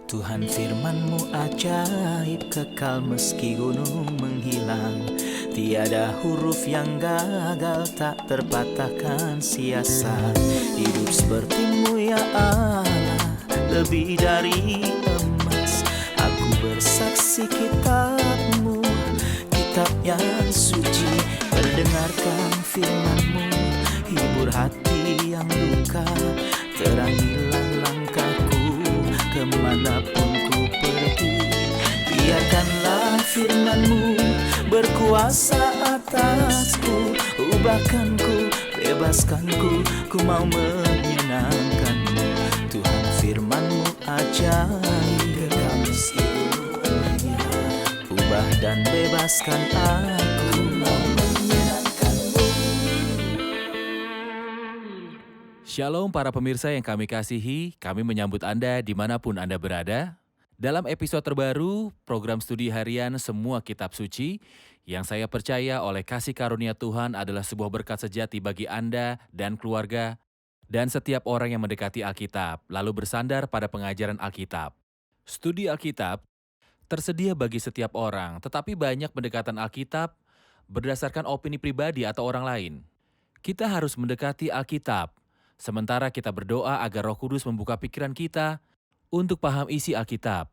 Tuhan firman-Mu ajaib, kekal meski gunung menghilang. Tiada huruf yang gagal, tak terpatahkan siasat. Hidup seperti-Mu ya Allah, lebih dari emas. Aku bersaksi kitab-Mu, kitab yang suci. Mendengarkan firman-Mu, hibur hati yang luka. Terangilah langkahku kemanapun ku pergi. Biarkanlah firman-Mu berkuasa atasku. Ubahkanku, bebaskanku, ku mau menyenangkan-Mu. Tuhan firman-Mu ajaib, kekal meski gunungnya. Ubah dan bebaskan aku, mau menyenangkan-Mu. Shalom para pemirsa yang kami kasihi, kami menyambut Anda dimanapun Anda berada. Dalam episode terbaru, program studi harian Semua Kitab Suci, yang saya percaya oleh kasih karunia Tuhan adalah sebuah berkat sejati bagi Anda dan keluarga, dan setiap orang yang mendekati Alkitab, lalu bersandar pada pengajaran Alkitab. Studi Alkitab tersedia bagi setiap orang, tetapi banyak pendekatan Alkitab berdasarkan opini pribadi atau orang lain. Kita harus mendekati Alkitab, sementara kita berdoa agar Roh Kudus membuka pikiran kita untuk paham isi Alkitab.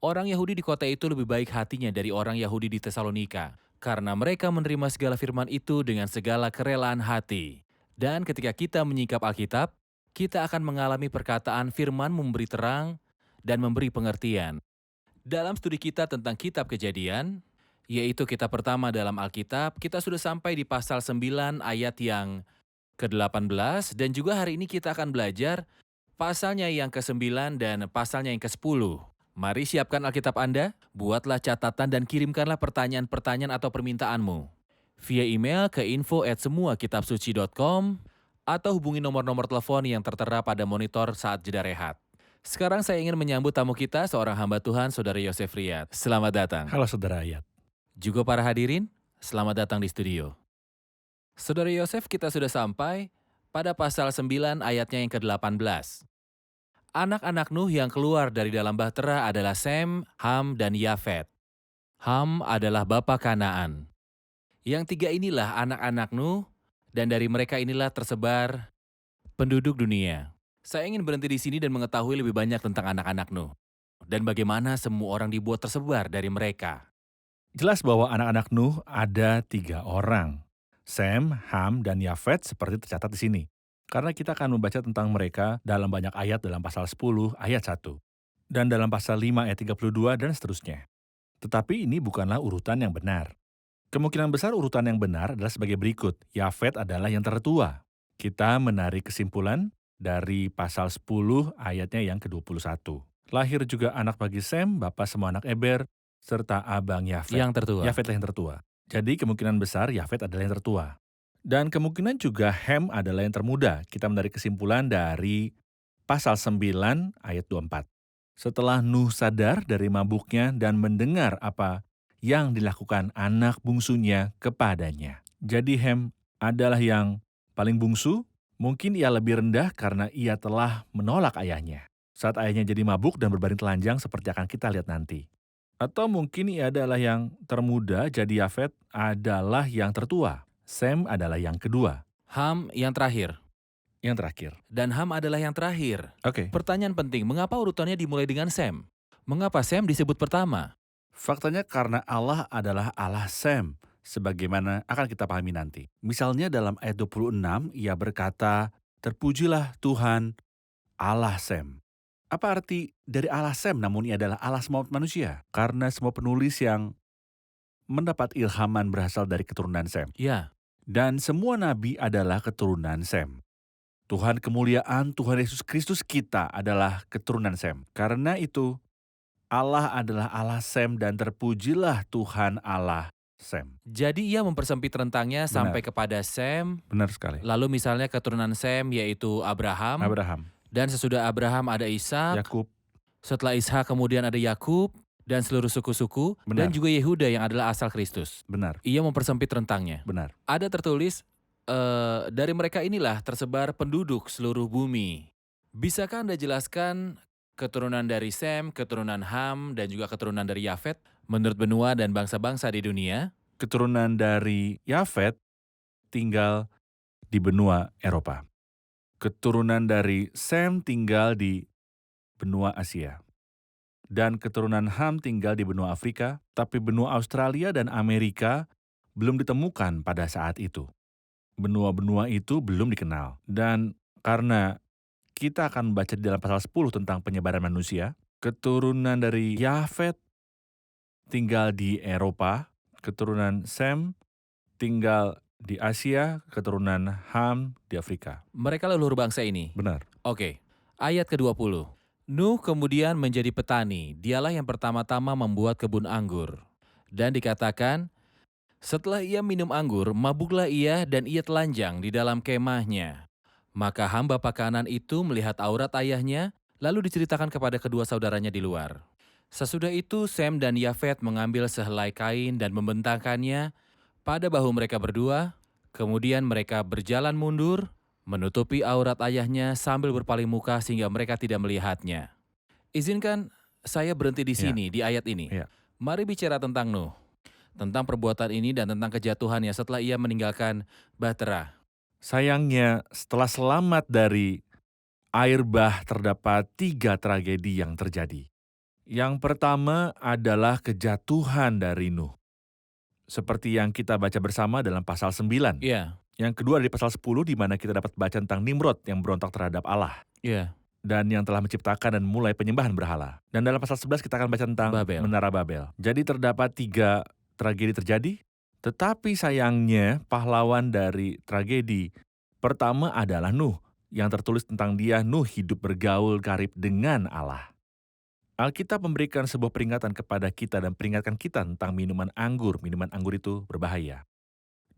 Orang Yahudi di kota itu lebih baik hatinya dari orang Yahudi di Tesalonika, karena mereka menerima segala firman itu dengan segala kerelaan hati. Dan ketika kita menyingkap Alkitab, kita akan mengalami perkataan firman memberi terang dan memberi pengertian. Dalam studi kita tentang kitab Kejadian, yaitu kitab pertama dalam Alkitab, kita sudah sampai di pasal 9 ayat yang ke-18, dan juga hari ini kita akan belajar pasalnya yang ke-9 dan pasalnya yang ke-10. Mari siapkan Alkitab Anda, buatlah catatan dan kirimkanlah pertanyaan-pertanyaan atau permintaanmu via email ke info@semuakitabsuci.com atau hubungi nomor-nomor telepon yang tertera pada monitor saat jeda rehat. Sekarang saya ingin menyambut tamu kita, seorang hamba Tuhan, Saudara Yosef Riyad. Selamat datang. Halo Saudara Ayat. Juga para hadirin, selamat datang di studio. Saudara Yosef, kita sudah sampai pada pasal 9 ayatnya yang ke-18. Anak-anak Nuh yang keluar dari dalam bahtera adalah Sem, Ham, dan Yafet. Ham adalah bapa Kanaan. Yang tiga inilah anak-anak Nuh, dan dari mereka inilah tersebar penduduk dunia. Saya ingin berhenti di sini dan mengetahui lebih banyak tentang anak-anak Nuh, dan bagaimana semua orang dibuat tersebar dari mereka. Jelas bahwa anak-anak Nuh ada 3 orang. Sem, Ham, dan Yafet seperti tercatat di sini. Karena kita akan membaca tentang mereka dalam banyak ayat dalam pasal 10 ayat 1. Dan dalam pasal 5 ayat 32 dan seterusnya. Tetapi ini bukanlah urutan yang benar. Kemungkinan besar urutan yang benar adalah sebagai berikut. Yafet adalah yang tertua. Kita menarik kesimpulan dari pasal 10 ayatnya yang ke-21. Lahir juga anak bagi Sem, bapa semua anak Eber, serta abang Yafet. Yang tertua. Yafetlah yang tertua. Jadi kemungkinan besar Yafet adalah yang tertua. Dan kemungkinan juga Hem adalah yang termuda. Kita menarik kesimpulan dari pasal 9 ayat 24. Setelah Nuh sadar dari mabuknya dan mendengar apa yang dilakukan anak bungsunya kepadanya. Jadi Hem adalah yang paling bungsu, mungkin ia lebih rendah karena ia telah menolak ayahnya. Saat ayahnya jadi mabuk dan berbaring telanjang seperti akan kita lihat nanti. Atau mungkin ia adalah yang termuda, jadi Yafet adalah yang tertua. Sem adalah yang kedua. Ham yang terakhir. Yang terakhir. Dan Ham adalah yang terakhir. Oke. Pertanyaan penting, mengapa urutannya dimulai dengan Sem? Mengapa Sem disebut pertama? Faktanya karena Allah adalah Allah Sem, sebagaimana akan kita pahami nanti. Misalnya dalam ayat 26, ia berkata, "Terpujilah Tuhan, Allah Sem." Apa arti dari Allah Sem namun ia adalah Allah semua manusia? Karena semua penulis yang mendapat ilhaman berasal dari keturunan Sem. Ya, Dan semua nabi adalah keturunan Sem. Tuhan kemuliaan Tuhan Yesus Kristus kita adalah keturunan Sem. Karena itu, Allah adalah Allah Sem dan terpujilah Tuhan Allah Sem. jadi ia mempersempit rentangnya sampai kepada Sem, Benar sekali. lalu misalnya keturunan Sem yaitu Abraham, Abraham, dan sesudah Abraham ada Ishak, Yakub, setelah Ishak kemudian ada Yakub, dan seluruh suku-suku, dan Benar. juga Yehuda yang adalah asal Kristus. benar, Ia mempersempit rentangnya. benar. Ada tertulis, dari mereka inilah tersebar penduduk seluruh bumi. Bisakah Anda jelaskan keturunan dari Sem, keturunan Ham, dan juga keturunan dari Yafet menurut benua dan bangsa-bangsa di dunia. Keturunan dari Yafet tinggal di benua Eropa. Keturunan dari Sem tinggal di benua Asia. Dan keturunan Ham tinggal di benua Afrika, tapi benua Australia dan Amerika belum ditemukan pada saat itu. Benua-benua itu belum dikenal. Dan karena kita akan membaca di dalam pasal 10 tentang penyebaran manusia, keturunan dari Yafet tinggal di Eropa, keturunan Sem tinggal di Asia, keturunan Ham di Afrika. Mereka leluhur bangsa ini. Benar. Oke, ayat ke-20. Nuh kemudian menjadi petani, dialah yang pertama-tama membuat kebun anggur. Dan dikatakan, setelah ia minum anggur, mabuklah ia dan ia telanjang di dalam kemahnya. Maka hamba pakanan itu melihat aurat ayahnya, lalu diceritakan kepada kedua saudaranya di luar. Sesudah itu Sem dan Yafet mengambil sehelai kain dan membentangkannya pada bahu mereka berdua, kemudian mereka berjalan mundur, menutupi aurat ayahnya sambil berpaling muka sehingga mereka tidak melihatnya. Izinkan saya berhenti di sini, di ayat ini. Ya. Mari bicara tentang Nuh, tentang perbuatan ini dan tentang kejatuhannya setelah ia meninggalkan bahtera. Sayangnya, setelah selamat dari air bah terdapat 3 tragedi yang terjadi. Yang pertama adalah kejatuhan dari Nuh. Seperti yang kita baca bersama dalam pasal 9. Iya, Yang kedua dari pasal 10 di mana kita dapat baca tentang Nimrod yang berontak terhadap Allah. iya, Dan yang telah menciptakan dan mulai penyembahan berhala. Dan dalam pasal 11 kita akan baca tentang Babel. Menara Babel. Jadi terdapat 3 tragedi terjadi, tetapi sayangnya pahlawan dari tragedi pertama adalah Nuh. Yang tertulis tentang dia, Nuh hidup bergaul karib dengan Allah. Alkitab memberikan sebuah peringatan kepada kita dan peringatkan kita tentang minuman anggur. Minuman anggur itu berbahaya.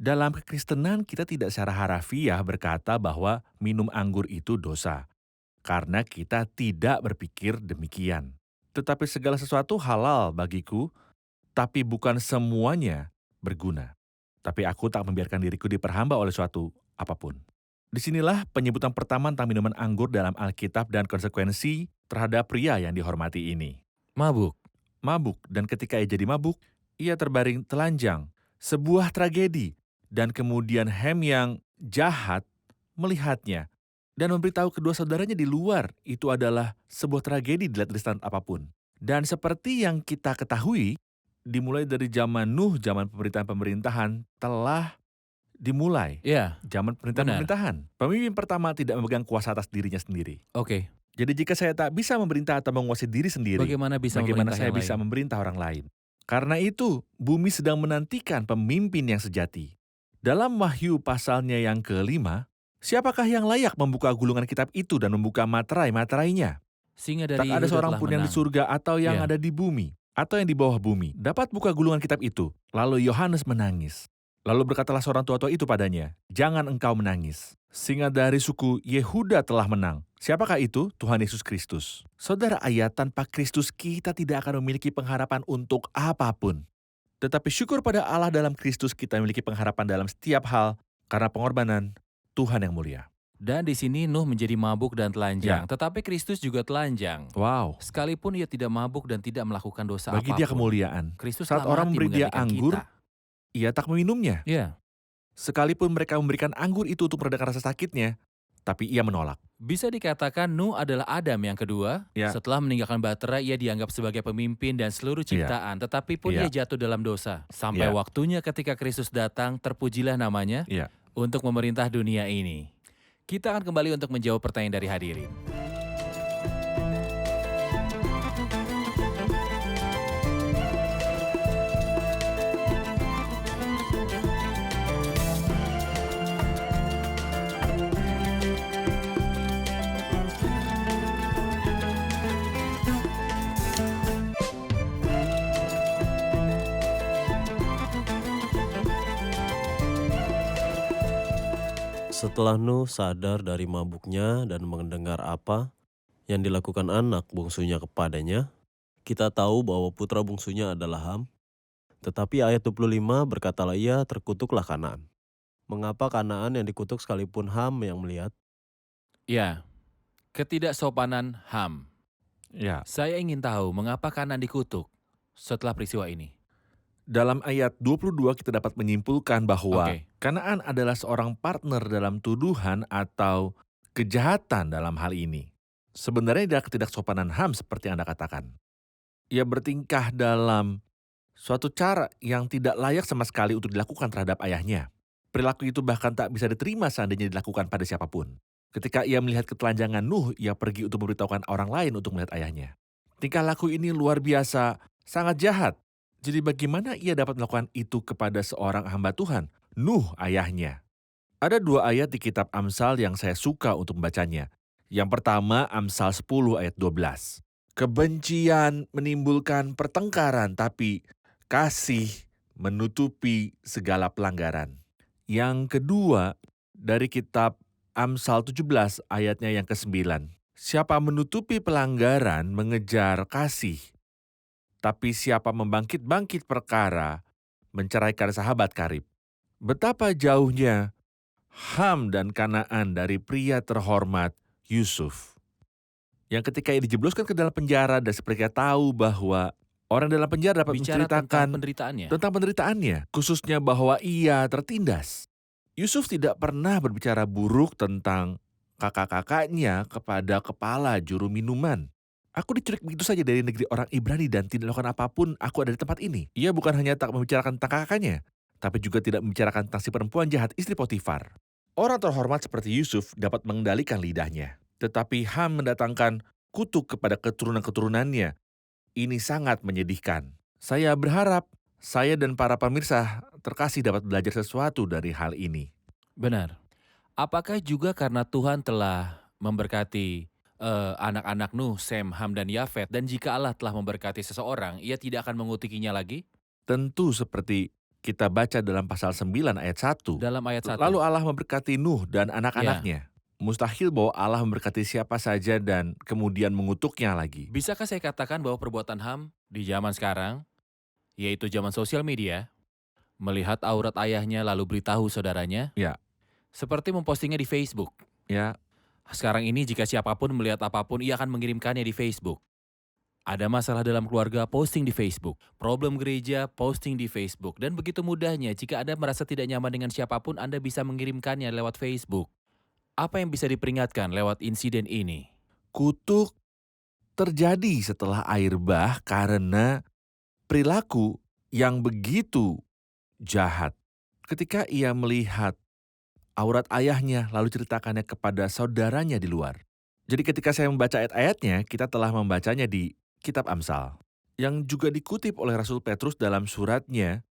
Dalam kekristenan kita tidak secara harafiah berkata bahwa minum anggur itu dosa. Karena kita tidak berpikir demikian. Tetapi segala sesuatu halal bagiku, tapi bukan semuanya berguna. Tapi aku tak membiarkan diriku diperhamba oleh suatu apapun. Disinilah penyebutan pertama tentang minuman anggur dalam Alkitab dan konsekuensi terhadap pria yang dihormati ini. mabuk. Mabuk, dan ketika ia jadi mabuk, ia terbaring telanjang. Sebuah tragedi. Dan kemudian Hem yang jahat melihatnya dan memberitahu kedua saudaranya di luar itu adalah sebuah tragedi dilihat dari standar apapun. Dan seperti yang kita ketahui, dimulai dari zaman Nuh, zaman pemerintahan telah dimulai. Iya, Zaman pemerintahan. Pemimpin pertama tidak memegang kuasa atas dirinya sendiri. oke. Jadi jika saya tak bisa memerintah atau menguasai diri sendiri, Bagaimana bisa bagaimana memerintah saya yang bisa lain? memerintah orang lain? Karena itu, bumi sedang menantikan pemimpin yang sejati. Dalam Wahyu pasalnya yang ke-5, siapakah yang layak membuka gulungan kitab itu dan membuka materai-materainya? Singa Tak dari ada Yehuda seorang telah pun yang di menang. surga atau yang Ya. ada di bumi, atau yang di bawah bumi, dapat buka gulungan kitab itu. Lalu Yohanes menangis. Lalu berkatalah seorang tua-tua itu padanya, "Jangan engkau menangis. Singa dari suku Yehuda telah menang." Siapakah itu? Tuhan Yesus Kristus. Saudara, ayat tanpa Kristus kita tidak akan memiliki pengharapan untuk apapun. Tetapi syukur pada Allah dalam Kristus kita memiliki pengharapan dalam setiap hal karena pengorbanan Tuhan yang mulia. Dan di sini Nuh menjadi mabuk dan telanjang, Ya. tetapi Kristus juga telanjang. Wow. Sekalipun ia tidak mabuk dan tidak melakukan dosa Bagi apapun. dia kemuliaan. Kristus Saat telah orang mati memberi dia menggantikan anggur, kita. ia tak meminumnya. Ya, Sekalipun mereka memberikan anggur itu untuk meredakan rasa sakitnya, tapi ia menolak. bisa dikatakan Nuh adalah Adam yang kedua. Ya. Setelah meninggalkan bahtera, ia dianggap sebagai pemimpin dan seluruh ciptaan, tetapi pun Ya. ia jatuh dalam dosa. Sampai Ya. waktunya ketika Kristus datang, terpujilah namanya Iya. untuk memerintah dunia ini. Kita akan kembali untuk menjawab pertanyaan dari hadirin. Setelah Nuh sadar dari mabuknya dan mendengar apa yang dilakukan anak bungsunya kepadanya, kita tahu bahwa putra bungsunya adalah Ham. Tetapi ayat 25 berkatalah ia terkutuklah Kanaan. Mengapa Kanaan yang dikutuk sekalipun Ham yang melihat? Ya, ketidaksopanan Ham. Ya, Saya ingin tahu mengapa Kanan dikutuk setelah peristiwa ini. dalam ayat 22 kita dapat menyimpulkan bahwa Oke. Kanaan adalah seorang partner dalam tuduhan atau kejahatan dalam hal ini. Sebenarnya adalah ketidaksopanan Ham seperti Anda katakan. Ia bertingkah dalam suatu cara yang tidak layak sama sekali untuk dilakukan terhadap ayahnya. Perilaku itu bahkan tak bisa diterima seandainya dilakukan pada siapapun. Ketika ia melihat ketelanjangan Nuh, ia pergi untuk memberitahukan orang lain untuk melihat ayahnya. Tingkah laku ini luar biasa, sangat jahat. Jadi bagaimana ia dapat melakukan itu kepada seorang hamba Tuhan, Nuh ayahnya? Ada 2 ayat di kitab Amsal yang saya suka untuk membacanya. Yang pertama Amsal 10 ayat 12. Kebencian menimbulkan pertengkaran, tapi kasih menutupi segala pelanggaran. Yang kedua dari kitab Amsal 17 ayatnya yang ke-9. Siapa menutupi pelanggaran mengejar kasih, tapi siapa membangkit-bangkit perkara menceraikan sahabat karib. Betapa jauhnya Ham dan Kanaan dari pria terhormat Yusuf. Yang ketika ia dijebloskan ke dalam penjara dan seperti tahu bahwa orang dalam penjara dapat Bicara tentang menceritakan penderitaannya. tentang penderitaannya, khususnya bahwa ia tertindas. Yusuf tidak pernah berbicara buruk tentang kakak-kakaknya kepada kepala juru minuman. Aku diculik begitu saja dari negeri orang Ibrani dan tidak melakukan apapun, aku ada di tempat ini. Ia bukan hanya tak membicarakan tentang kakaknya, tapi juga tidak membicarakan tentang si perempuan jahat istri Potifar. Orang terhormat seperti Yusuf dapat mengendalikan lidahnya. Tetapi Ham mendatangkan kutuk kepada keturunan-keturunannya. Ini sangat menyedihkan. Saya berharap saya dan para pemirsa terkasih dapat belajar sesuatu dari hal ini. Benar. Apakah juga karena Tuhan telah memberkati anak-anak Nuh, Sem, Ham, dan Yafet, dan jika Allah telah memberkati seseorang, ia tidak akan mengutikinya lagi? Tentu seperti kita baca dalam pasal 9 ayat 1. Dalam ayat 1. Lalu Allah memberkati Nuh dan anak-anaknya. Mustahil bahwa Allah memberkati siapa saja dan kemudian mengutuknya lagi. Bisakah saya katakan bahwa perbuatan Ham di zaman sekarang, yaitu zaman sosial media, melihat aurat ayahnya lalu beritahu saudaranya, Ya. seperti mempostingnya di Facebook. Ya, Sekarang ini jika siapapun melihat apapun, ia akan mengirimkannya di Facebook. Ada masalah dalam keluarga, posting di Facebook. Problem gereja, posting di Facebook. Dan begitu mudahnya, jika Anda merasa tidak nyaman dengan siapapun, Anda bisa mengirimkannya lewat Facebook. Apa yang bisa diperingatkan lewat insiden ini? kutuk terjadi setelah air bah karena perilaku yang begitu jahat. Ketika ia melihat aurat ayahnya lalu ceritakannya kepada saudaranya di luar. Jadi ketika saya membaca ayat-ayatnya, kita telah membacanya di kitab Amsal. Yang juga dikutip oleh Rasul Petrus dalam suratnya.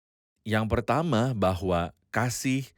Yang pertama bahwa kasih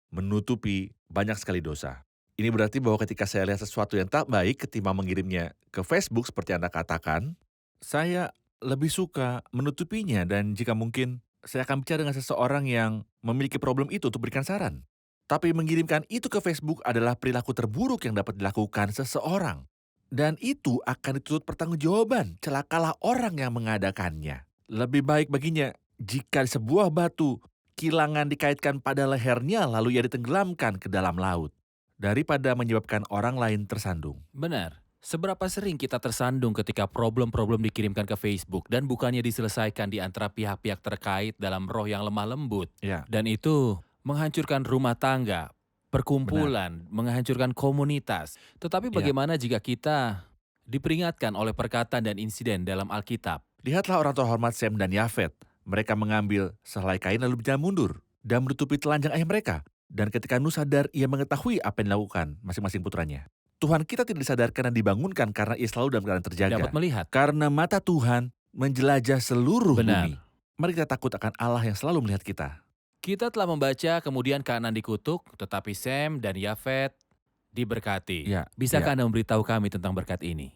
menutupi banyak sekali dosa. Ini berarti bahwa ketika saya lihat sesuatu yang tak baik ketimbang mengirimnya ke Facebook seperti Anda katakan, saya lebih suka menutupinya dan jika mungkin saya akan bicara dengan seseorang yang memiliki problem itu untuk berikan saran. Tapi mengirimkan itu ke Facebook adalah perilaku terburuk yang dapat dilakukan seseorang. Dan itu akan dituntut pertanggungjawaban, celakalah orang yang mengadakannya. Lebih baik baginya jika sebuah batu kilangan dikaitkan pada lehernya lalu ia ditenggelamkan ke dalam laut, daripada menyebabkan orang lain tersandung. Benar. Seberapa sering kita tersandung ketika problem-problem dikirimkan ke Facebook dan bukannya diselesaikan di antara pihak-pihak terkait dalam roh yang lemah lembut. Ya, Dan itu menghancurkan rumah tangga, perkumpulan, menghancurkan komunitas. Tetapi Ya. bagaimana jika kita diperingatkan oleh perkataan dan insiden dalam Alkitab? lihatlah orang terhormat Sem dan Yafet. Mereka mengambil sehelai kain lalu berjalan mundur dan menutupi telanjang ayah mereka. Dan ketika Nuh sadar, ia mengetahui apa yang dilakukan masing-masing putranya. Tuhan kita tidak disadarkan dan dibangunkan karena ia selalu dalam keadaan terjaga. Dapat melihat. Karena mata Tuhan menjelajah seluruh Benar. bumi. Mari kita takut akan Allah yang selalu melihat kita. Kita telah membaca kemudian Kanan dikutuk, tetapi Sem dan Yafet diberkati. Ya, Bisakah Anda memberitahu kami tentang berkat ini?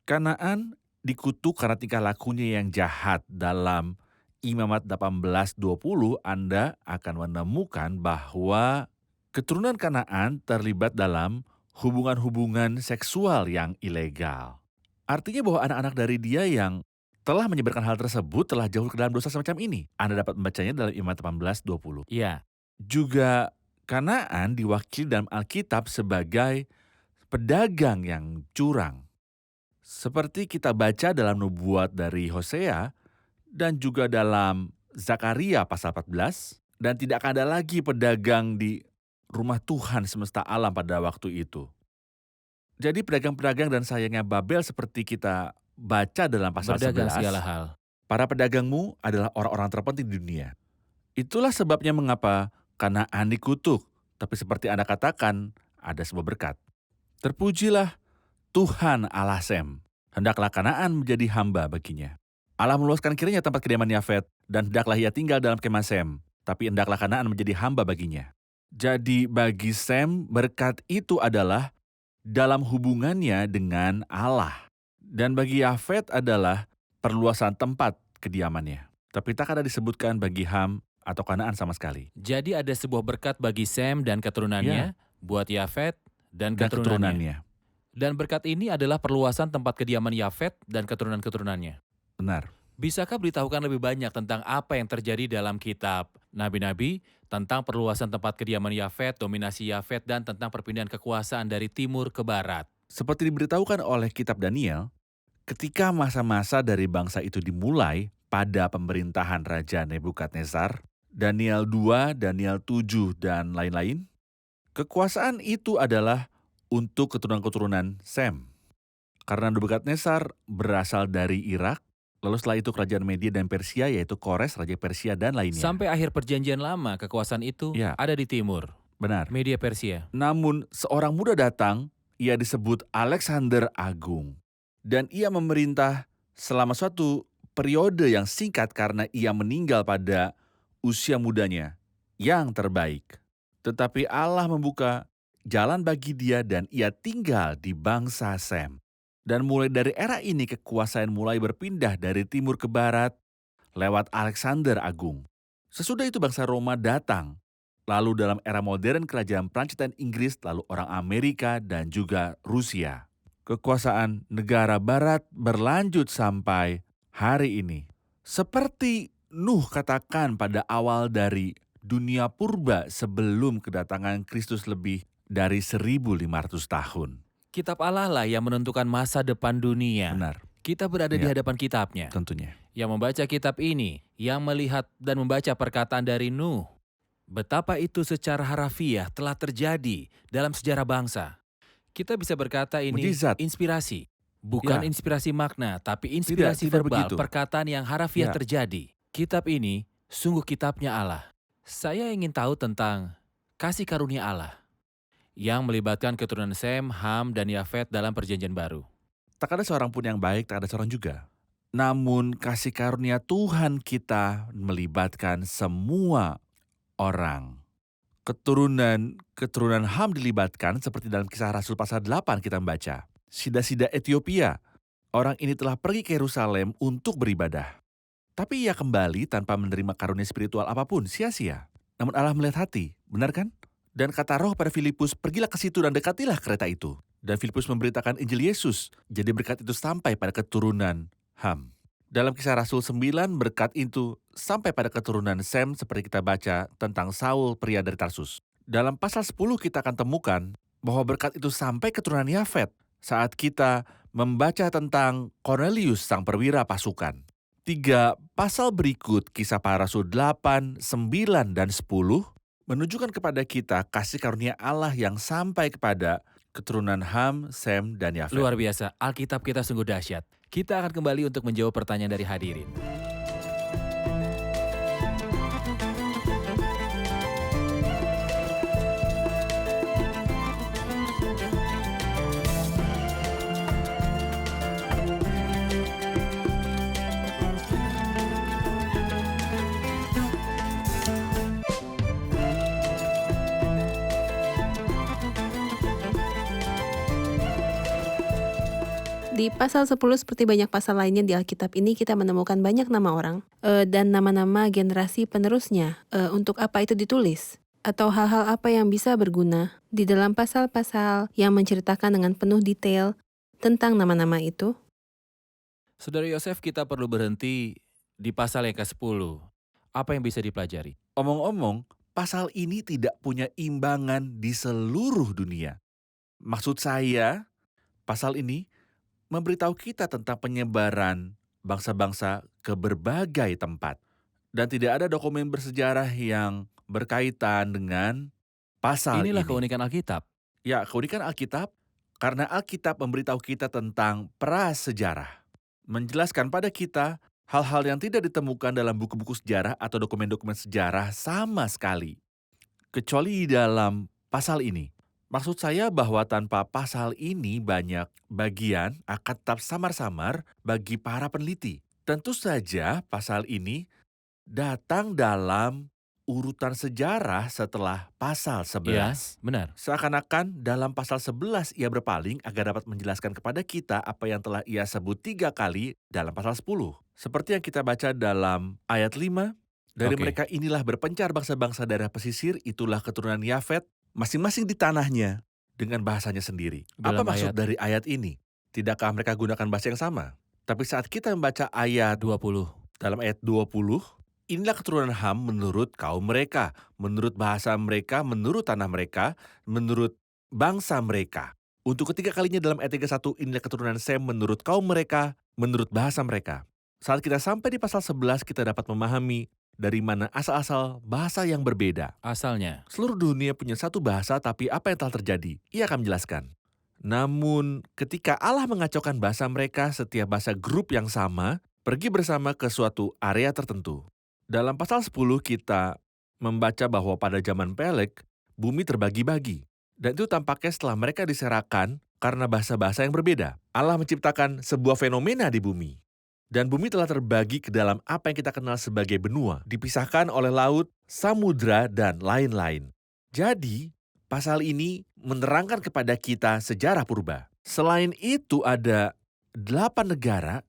Kanaan dikutuk karena tingkah lakunya yang jahat. Dalam Imamat 18:20 Anda akan menemukan bahwa keturunan Kanaan terlibat dalam hubungan-hubungan seksual yang ilegal. Artinya bahwa anak-anak dari dia yang telah menyebarkan hal tersebut telah jauh ke dalam dosa semacam ini. Anda dapat membacanya dalam Imamat 18:20. Iya, Juga Kanaan diwakili dalam Alkitab sebagai pedagang yang curang. Seperti kita baca dalam nubuat dari Hosea dan juga dalam Zakaria pasal 14, dan tidak akan ada lagi pedagang di rumah Tuhan semesta alam pada waktu itu. Jadi pedagang-pedagang dan sayangnya Babel seperti kita baca dalam pasal Berdagang 11, segala hal. para pedagangmu adalah orang-orang terpenting di dunia. Itulah sebabnya mengapa Kanaan dikutuk, tapi seperti Anda katakan, ada sebuah berkat. Terpujilah Tuhan Allah Sem, hendaklah Kanaan menjadi hamba baginya. Allah meluaskan kiranya tempat kediaman Yafet, dan hendaklah ia tinggal dalam kemah Sem, tapi hendaklah Kanaan menjadi hamba baginya. Jadi bagi Sem, berkat itu adalah dalam hubungannya dengan Allah. Dan bagi Yafet adalah perluasan tempat kediamannya. Tapi tak ada disebutkan bagi Ham atau Kanaan sama sekali. Jadi ada sebuah berkat bagi Sem dan keturunannya, buat Yafet dan Dan keturunannya. keturunannya. Dan berkat ini adalah perluasan tempat kediaman Yafet dan keturunan-keturunannya. Benar. Bisakah beritahukan lebih banyak tentang apa yang terjadi dalam kitab Nabi-Nabi, tentang perluasan tempat kediaman Yafet, dominasi Yafet, dan tentang perpindahan kekuasaan dari timur ke barat? Seperti diberitahukan oleh kitab Daniel, ketika masa-masa dari bangsa itu dimulai pada pemerintahan Raja Nebukadnezar, Daniel 2, Daniel 7, dan lain-lain, kekuasaan itu adalah untuk keturunan-keturunan Sem. Karena Nebukadnezar berasal dari Irak, lalu setelah itu kerajaan Media dan Persia, yaitu Kores, Raja Persia, dan lainnya. Sampai akhir perjanjian lama, kekuasaan itu Ya. ada di timur, Benar. Media Persia. Namun seorang muda datang, ia disebut Alexander Agung. Dan ia memerintah selama suatu periode yang singkat karena ia meninggal pada usia mudanya yang terbaik. Tetapi Allah membuka jalan bagi dia dan ia tinggal di bangsa Sem. Dan mulai dari era ini kekuasaan mulai berpindah dari timur ke barat lewat Alexander Agung. Sesudah itu bangsa Roma datang. Lalu dalam era modern kerajaan Prancis dan Inggris, lalu orang Amerika dan juga Rusia. Kekuasaan negara barat berlanjut sampai hari ini. Seperti Nuh katakan pada awal dari dunia purba sebelum kedatangan Kristus lebih dari 1.500 tahun. Kitab Allah lah yang menentukan masa depan dunia. Benar, Kita berada di Ya. hadapan kitabnya. tentunya. Yang membaca kitab ini, yang melihat dan membaca perkataan dari Nuh, betapa itu secara harafiah telah terjadi dalam sejarah bangsa. Kita bisa berkata ini Mukjizat. inspirasi. Bukan Ya. inspirasi makna, tapi inspirasi tidak verbal, begitu. perkataan yang harafiah Ya. terjadi. Kitab ini sungguh kitabnya Allah. Saya ingin tahu tentang kasih karunia Allah yang melibatkan keturunan Sem, Ham, dan Yafet dalam perjanjian baru. Tak ada seorang pun yang baik, tak ada seorang juga. Namun kasih karunia Tuhan kita melibatkan semua orang. Keturunan Ham dilibatkan seperti dalam Kisah Rasul pasal 8 kita membaca. Sida-sida Ethiopia. Orang ini telah pergi ke Yerusalem untuk beribadah. Tapi ia kembali tanpa menerima karunia spiritual apapun, sia-sia. Namun Allah melihat hati, benar kan? Dan kata roh pada Filipus, pergilah ke situ dan dekatilah kereta itu. Dan Filipus memberitakan Injil Yesus. Jadi berkat itu sampai pada keturunan Ham. Dalam Kisah Rasul 9, berkat itu sampai pada keturunan Sem seperti kita baca tentang Saul pria dari Tarsus. Dalam pasal 10 kita akan temukan bahwa berkat itu sampai keturunan Yafet saat kita membaca tentang Cornelius sang perwira pasukan. 3 pasal berikut Kisah Para Rasul 8, 9, dan 10 menunjukkan kepada kita kasih karunia Allah yang sampai kepada keturunan Ham, Sem, dan Yafet. Luar biasa, Alkitab kita sungguh dahsyat. Kita akan kembali untuk menjawab pertanyaan dari hadirin. Di pasal 10 seperti banyak pasal lainnya di Alkitab ini kita menemukan banyak nama orang dan nama-nama generasi penerusnya. Untuk apa itu ditulis? Atau hal-hal apa yang bisa berguna di dalam pasal-pasal yang menceritakan dengan penuh detail tentang nama-nama itu? Saudara Yosef, kita perlu berhenti di pasal yang ke-10. Apa yang bisa dipelajari? Omong-omong, pasal ini tidak punya imbangan di seluruh dunia. Maksud saya, pasal ini memberitahu kita tentang penyebaran bangsa-bangsa ke berbagai tempat. Dan tidak ada dokumen bersejarah yang berkaitan dengan pasal Inilah ini. keunikan Alkitab. Ya, keunikan Alkitab, karena Alkitab memberitahu kita tentang prasejarah. Menjelaskan pada kita hal-hal yang tidak ditemukan dalam buku-buku sejarah atau dokumen-dokumen sejarah sama sekali. Kecuali di dalam pasal ini. Maksud saya bahwa tanpa pasal ini banyak bagian akan tetap samar-samar bagi para peneliti. Tentu saja pasal ini datang dalam urutan sejarah setelah pasal 11. Ya, benar. Seakan-akan dalam pasal 11 ia berpaling agar dapat menjelaskan kepada kita apa yang telah ia sebut 3 kali dalam pasal 10. Seperti yang kita baca dalam ayat 5, dari Oke. mereka inilah berpencar bangsa-bangsa daerah pesisir, itulah keturunan Yafet, masing-masing di tanahnya dengan bahasanya sendiri. Dalam Apa maksud ayat dari ayat ini? Tidakkah mereka gunakan bahasa yang sama? Tapi saat kita membaca ayat 20. dalam ayat 20, inilah keturunan Ham menurut kaum mereka, menurut bahasa mereka, menurut tanah mereka, menurut bangsa mereka. Untuk ketiga kalinya dalam ayat 31, inilah keturunan Sem menurut kaum mereka, menurut bahasa mereka. Saat kita sampai di pasal 11, kita dapat memahami dari mana asal-asal bahasa yang berbeda. Asalnya. Seluruh dunia punya satu bahasa, tapi apa yang telah terjadi? Ia akan menjelaskan. Namun, ketika Allah mengacaukan bahasa mereka, setiap bahasa grup yang sama pergi bersama ke suatu area tertentu. Dalam pasal 10 kita membaca bahwa pada zaman Peleg, bumi terbagi-bagi. Dan itu tampaknya setelah mereka diserahkan karena bahasa-bahasa yang berbeda. Allah menciptakan sebuah fenomena di bumi. Dan bumi telah terbagi ke dalam apa yang kita kenal sebagai benua, dipisahkan oleh laut, samudra, dan lain-lain. Jadi, pasal ini menerangkan kepada kita sejarah purba. Selain itu ada 8 negara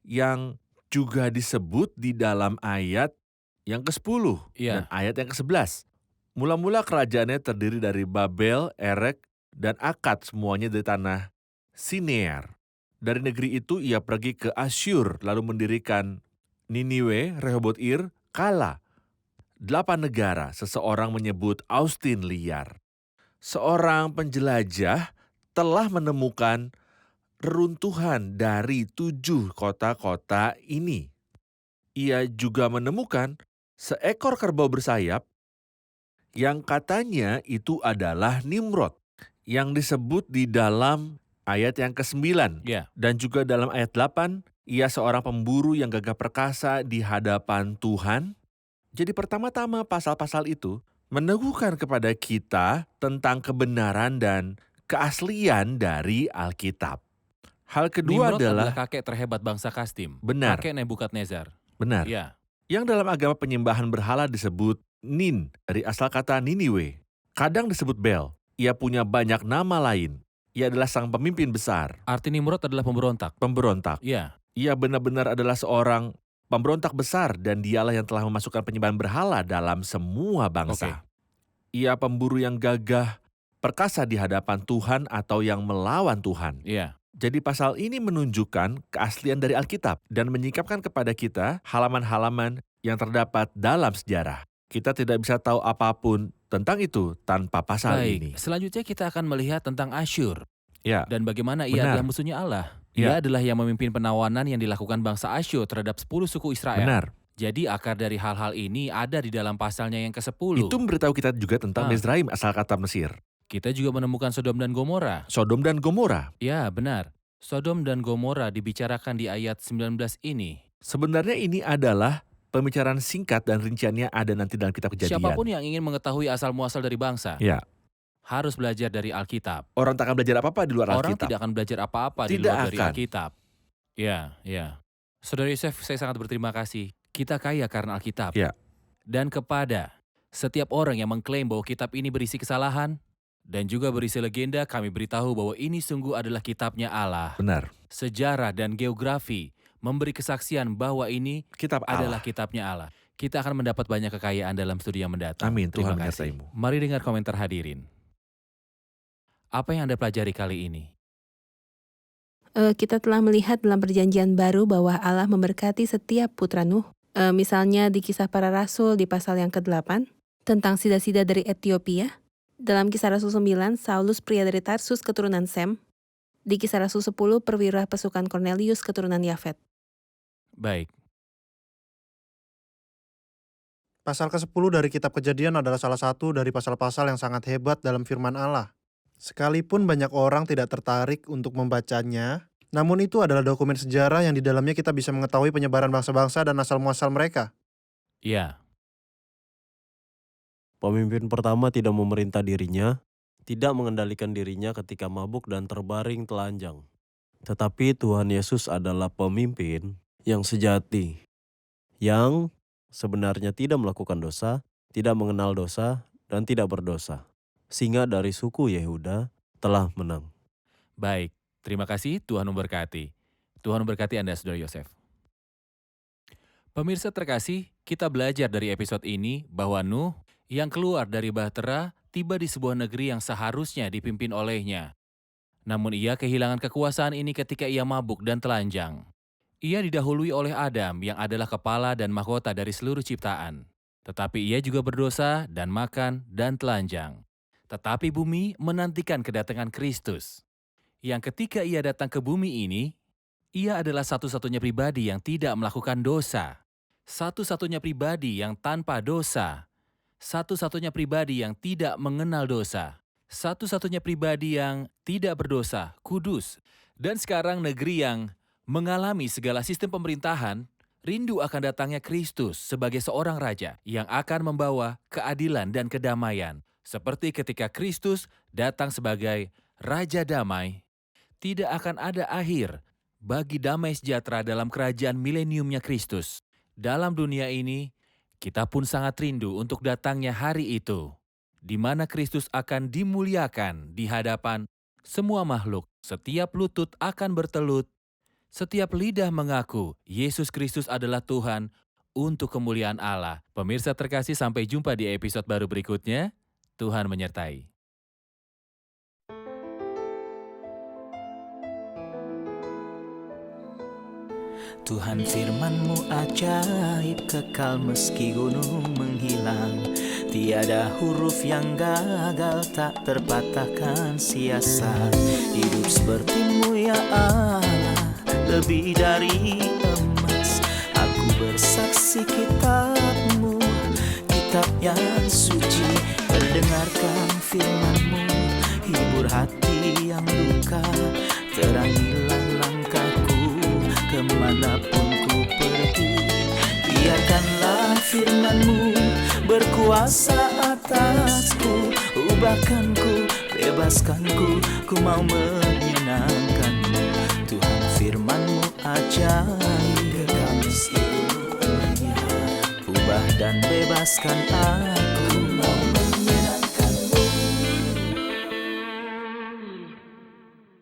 yang juga disebut di dalam ayat yang ke-10 dan Iya. ayat yang ke-11. Mula-mula kerajaannya terdiri dari Babel, Erek, dan Akad, semuanya dari tanah Sinear. Dari negeri itu ia pergi ke Asyur, lalu mendirikan Niniwe, Rehoboth-Ir, Kala. 8 negara, seseorang menyebut Austin liar. Seorang penjelajah telah menemukan reruntuhan dari 7 kota-kota ini. Ia juga menemukan seekor kerbau bersayap yang katanya itu adalah Nimrod, yang disebut di dalam ayat yang ke-9. Iya. Dan juga dalam ayat 8, ia seorang pemburu yang gagah perkasa di hadapan Tuhan. Jadi pertama-tama pasal-pasal itu meneguhkan kepada kita tentang kebenaran dan keaslian dari Alkitab. Hal kedua Nimrod adalah kakek terhebat bangsa Kastim. Benar. Kakek Nebukadnezar. benar. Iya. Yang dalam agama penyembahan berhala disebut Nin, dari asal kata Niniwe. Kadang disebut Bel. Ia punya banyak nama lain. Ia adalah sang pemimpin besar, Arti Nimrod adalah pemberontak. pemberontak. Iya. Ia benar-benar adalah seorang pemberontak besar dan dialah yang telah memasukkan penyembahan berhala dalam semua bangsa. Ia pemburu yang gagah perkasa di hadapan Tuhan atau yang melawan Tuhan. Iya. Jadi pasal ini menunjukkan keaslian dari Alkitab dan menyingkapkan kepada kita halaman-halaman yang terdapat dalam sejarah. Kita tidak bisa tahu apapun tentang itu tanpa pasal Baik. ini. Selanjutnya kita akan melihat tentang Asyur Ya, dan bagaimana ia Benar. adalah musuhnya Allah. Ya. Ia adalah yang memimpin penawanan yang dilakukan bangsa Asyur terhadap 10 suku Israel. benar. Jadi akar dari hal-hal ini ada di dalam pasalnya yang ke-10. Itu memberitahu kita juga tentang Ah. Mizraim asal kata Mesir. Kita juga menemukan Sodom dan Gomora. Sodom dan Gomora. Ya, benar. Sodom dan Gomora dibicarakan di ayat 19 ini. Sebenarnya ini adalah pembicaraan singkat dan rinciannya ada nanti dalam kitab Kejadian. Siapapun yang ingin mengetahui asal-muasal dari bangsa, Ya, harus belajar dari Alkitab. orang tak akan belajar apa-apa di luar Orang Alkitab. tidak akan belajar apa-apa di Tidak luar dari akan. Alkitab. Ya, ya. Saudara Yosef, saya sangat berterima kasih. Kita kaya karena Alkitab. Ya. Dan kepada setiap orang yang mengklaim bahwa kitab ini berisi kesalahan dan juga berisi legenda, kami beritahu bahwa ini sungguh adalah kitabnya Allah. Benar. Sejarah dan geografi memberi kesaksian bahwa ini Kitab adalah Allah. kitabnya Allah. Kita akan mendapat banyak kekayaan dalam studi yang mendatang. Amin, Terima Tuhan kasih. menyertai-Mu. Mari dengar komentar hadirin. Apa yang Anda pelajari kali ini? Kita telah melihat dalam perjanjian baru bahwa Allah memberkati setiap putra Nuh. Misalnya di kisah para rasul di pasal yang ke-8, tentang sida-sida dari Etiopia. Dalam kisah Rasul 9, Saulus pria dari Tarsus keturunan Sem. di Kisah Rasul 10 perwira pasukan Cornelius keturunan Yafet. Baik, Pasal ke-10 dari kitab Kejadian adalah salah satu dari pasal-pasal yang sangat hebat dalam firman Allah. Sekalipun banyak orang tidak tertarik untuk membacanya, namun itu adalah dokumen sejarah yang di dalamnya kita bisa mengetahui penyebaran bangsa-bangsa dan asal-muasal mereka. ya, Pemimpin pertama tidak memerintah dirinya, tidak mengendalikan dirinya ketika mabuk dan terbaring telanjang. Tetapi Tuhan Yesus adalah pemimpin yang sejati, yang sebenarnya tidak melakukan dosa, tidak mengenal dosa, dan tidak berdosa. Singa dari suku Yehuda telah menang. baik. Terima kasih, Tuhan memberkati. Tuhan memberkati Anda, Saudara Yosef. Pemirsa terkasih, kita belajar dari episode ini bahwa Nuh yang keluar dari bahtera tiba di sebuah negeri yang seharusnya dipimpin olehnya. Namun ia kehilangan kekuasaan ini ketika ia mabuk dan telanjang. Ia didahului oleh Adam yang adalah kepala dan mahkota dari seluruh ciptaan. Tetapi ia juga berdosa dan makan dan telanjang. Tetapi bumi menantikan kedatangan Kristus. Yang ketika ia datang ke bumi ini, ia adalah satu-satunya pribadi yang tidak melakukan dosa. Satu-satunya pribadi yang tanpa dosa. Satu-satunya pribadi yang tidak mengenal dosa. Satu-satunya pribadi yang tidak berdosa, kudus. Dan sekarang negeri yang mengalami segala sistem pemerintahan, rindu akan datangnya Kristus sebagai seorang raja yang akan membawa keadilan dan kedamaian. Seperti ketika Kristus datang sebagai Raja Damai, tidak akan ada akhir bagi damai sejahtera dalam kerajaan mileniumnya Kristus. Dalam dunia ini, kita pun sangat rindu untuk datangnya hari itu, di mana Kristus akan dimuliakan di hadapan semua makhluk. Setiap lutut akan bertelut, setiap lidah mengaku Yesus Kristus adalah Tuhan untuk kemuliaan Allah. Pemirsa terkasih, sampai jumpa di episode baru berikutnya. Tuhan menyertai. Tuhan firman-Mu ajaib, kekal meski gunung menghilang. Tiada huruf yang gagal, tak terpatahkan siasat. Hidup seperti-Mu ya Allah, lebih dari emas. Aku bersaksi kitab-Mu, kitab yang suci. Mendengarkan firman-Mu, hibur hati yang luka. Terangilah langkahku kemanapun ku pergi. Biarkanlah firman-Mu berkuasa atasku. Ubahkanku, bebaskanku, ku mau menyenangkan-Mu. Tuhan firman-Mu ajaib, kekal meski gunungnya. Ubah dan bebaskan aku.